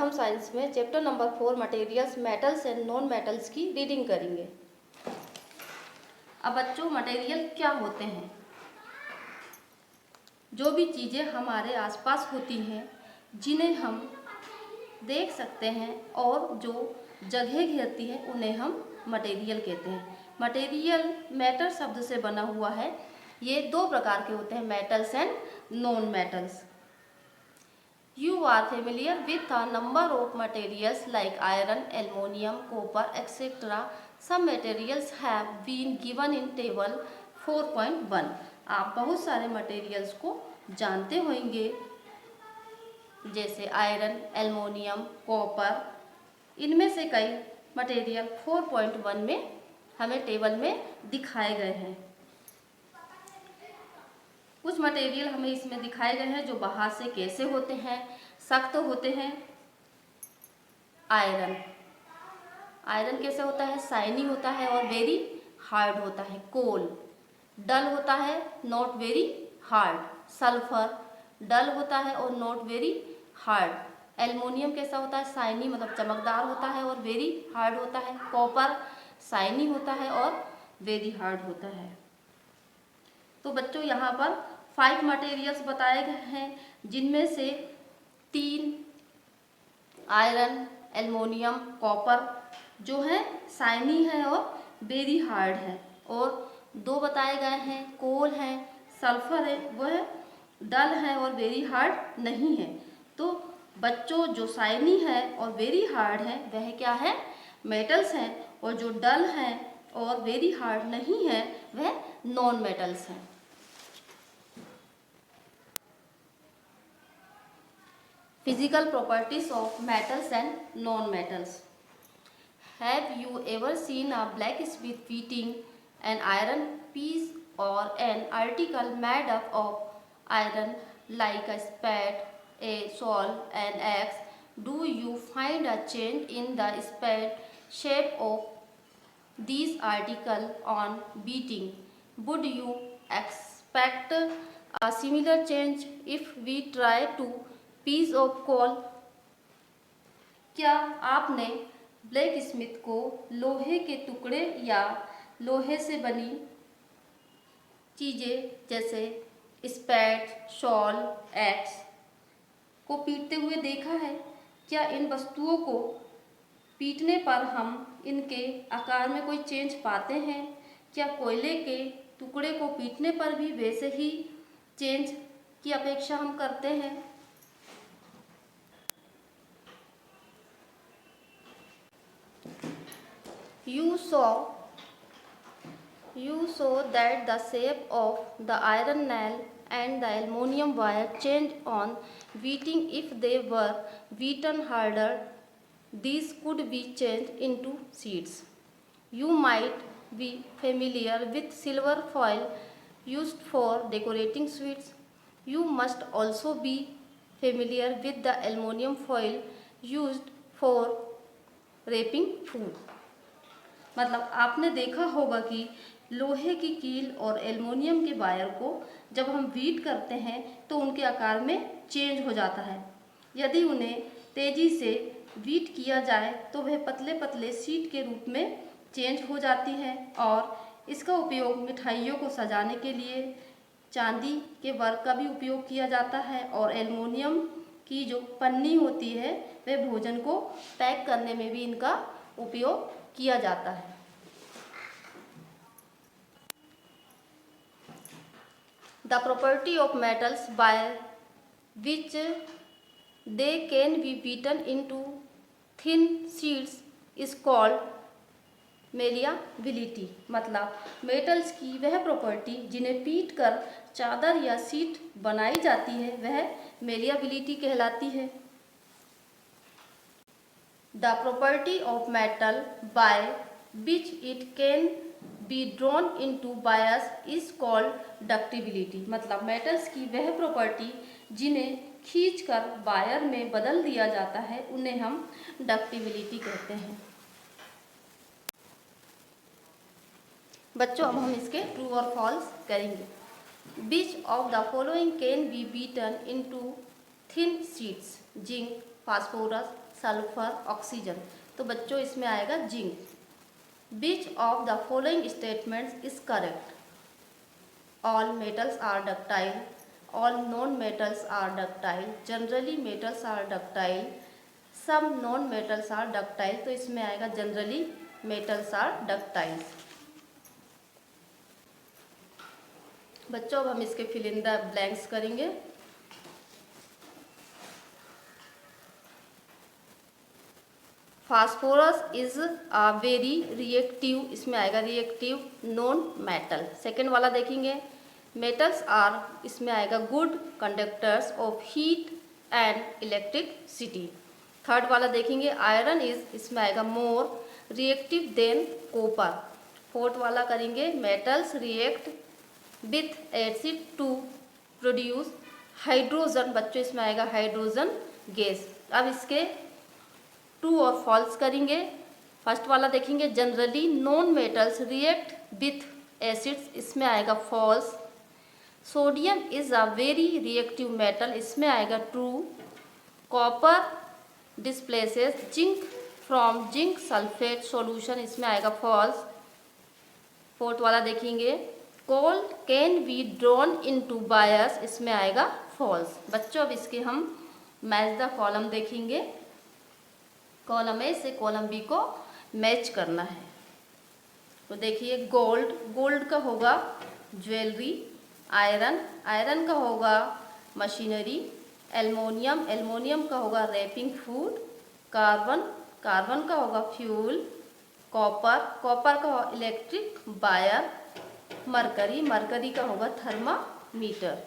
प्रथम साइंस में chapter number 4 materials, metals and non metals की रीडिंग करेंगे। अब बच्चों, मटेरियल क्या होते हैं? जो भी चीज़ें हमारे आसपास होती हैं, जिन्हें हम देख सकते हैं और जो जगह घेरती है, उन्हें हम मटेरियल कहते हैं। मटेरियल मैटर शब्द से बना हुआ है। ये दो प्रकार के होते हैं, metals and non metals. You are familiar with a number of materials like iron, aluminum, copper, etc. Some materials have been given in table 4.1. आप बहुत सारे मटेरियल्स को जानते होंगे, जैसे आयरन, एल्युमिनियम, कॉपर। इनमें से कई मटेरियल 4.1 में हमें टेबल में दिखाए गए हैं। कुछ मटेरियल हमें इसमें दिखाए गए हैं जो बाहर से कैसे होते हैं, सख्त होते हैं। आयरन कैसे होता है? शाइनी होता है और वेरी हार्ड होता है। कोल डल होता है, नॉट वेरी हार्ड। सल्फर डल होता है और नॉट वेरी हार्ड। एल्युमिनियम कैसा होता है? शाइनी, मतलब चमकदार होता है और वेरी हार्ड होता है। कॉपर शाइनी होता है और वेरी हार्ड होता है। तो बच्चों, यहाँ पर 5 मटेरियल्स बताए गए हैं, जिनमें से 3 आयरन, एल्युमिनियम, कॉपर जो है शाइनी है और वेरी हार्ड है, और 2 बताए गए हैं, कोल है, सल्फर है, वह डल है और वेरी हार्ड नहीं है। तो बच्चों, जो शाइनी है और वेरी हार्ड है वह क्या है? मेटल्स हैं, और जो डल है और वेरी हार्ड नहीं है वह नॉन मेटल्स हैं। Physical properties of metals and non-metals. Have you ever seen a blacksmith beating an iron piece or an article made up of iron like a spade, a saw, an axe? Do you find a change in the spade shape of these articles on beating? Would you expect a similar change if we try to piece of coal? क्या आपने black Smith को लोहे के टुकड़े या लोहे से बनी चीज़ें जैसे स्पैट, शॉल, एक्स को पीटते हुए देखा है? क्या इन वस्तुओं को पीटने पर हम इनके आकार में कोई चेंज पाते हैं? क्या कोयले के टुकड़े को पीटने पर भी वैसे ही चेंज की अपेक्षा हम करते हैं? You saw that the shape of the iron nail and the aluminum wire changed on beating. If they were beaten harder, these could be changed into sheets. You might be familiar with silver foil used for decorating sweets. You must also be familiar with the aluminum foil used for wrapping food. मतलब आपने देखा होगा कि लोहे की कील और aluminium के वायर को जब हम बीट करते हैं तो उनके आकार में चेंज हो जाता है। यदि उन्हें तेज़ी से बीट किया जाए तो वह पतले पतले शीट के रूप में चेंज हो जाती है, और इसका उपयोग मिठाइयों को सजाने के लिए, चांदी के वर्क का भी उपयोग किया जाता है, और एल्युमिनियम की जो पन्नी होती है वह भोजन को पैक करने में भी इनका उपयोग किया जाता है। The property of metals by which they can be beaten into thin sheets is called malleability। मतलब मेटल्स की वह प्रॉपर्टी जिन्हें पीट कर चादर या शीट बनाई जाती है वह malleability कहलाती है। The property of metal by which it can be drawn into wires is called ductility। मतलब मेटल्स की वह प्रॉपर्टी जिन्हें खींचकर वायर में बदल दिया जाता है उन्हें हम डक्टिबिलिटी कहते हैं। बच्चों, अब हम इसके ट्रू और फॉल्स करेंगे। Which of the following can be beaten into thin sheets? Zinc, phosphorus, sulphur, oxygen. तो बच्चों इसमें आएगा zinc. Which of the following statements is correct? All metals are ductile, all non metals are ductile, generally metals are ductile, some non metals are ductile. तो इसमें आएगा generally metals are ductile. बच्चों अब हम इसके फिल इन द ब्लैंक्स करेंगे। Phosphorus is a very reactive, इसमें आएगा रिएक्टिव नॉन मेटल। सेकेंड वाला देखेंगे, मेटल्स आर, इसमें आएगा good conductors of heat and electricity. Third वाला देखेंगे, आयरन इज, इसमें आएगा more reactive than copper. Fourth वाला करेंगे, metals react with acid to produce hydrogen. बच्चों इसमें आएगा हाइड्रोजन गैस। अब इसके ट्रू और फॉल्स करेंगे। फर्स्ट वाला देखेंगे, generally non metals react with acids, इसमें आएगा false. Sodium is a very reactive metal, इसमें आएगा true. Copper displaces zinc from zinc sulphate solution, इसमें आएगा फॉल्स। फोर्थ वाला देखेंगे, coal can be drawn into wires, इसमें आएगा फॉल्स। बच्चों अब इसके हम मैच द कॉलम देखेंगे। कॉलम ए से कॉलम बी को मैच करना है। तो देखिए, गोल्ड, गोल्ड का होगा ज्वेलरी। आयरन, आयरन का होगा मशीनरी। एल्युमिनियम, एल्युमिनियम का होगा रैपिंग फूड। कार्बन, कार्बन का होगा फ्यूल। कॉपर, कॉपर का होगा इलेक्ट्रिक वायर। मरकरी, मरकरी का होगा थर्मामीटर।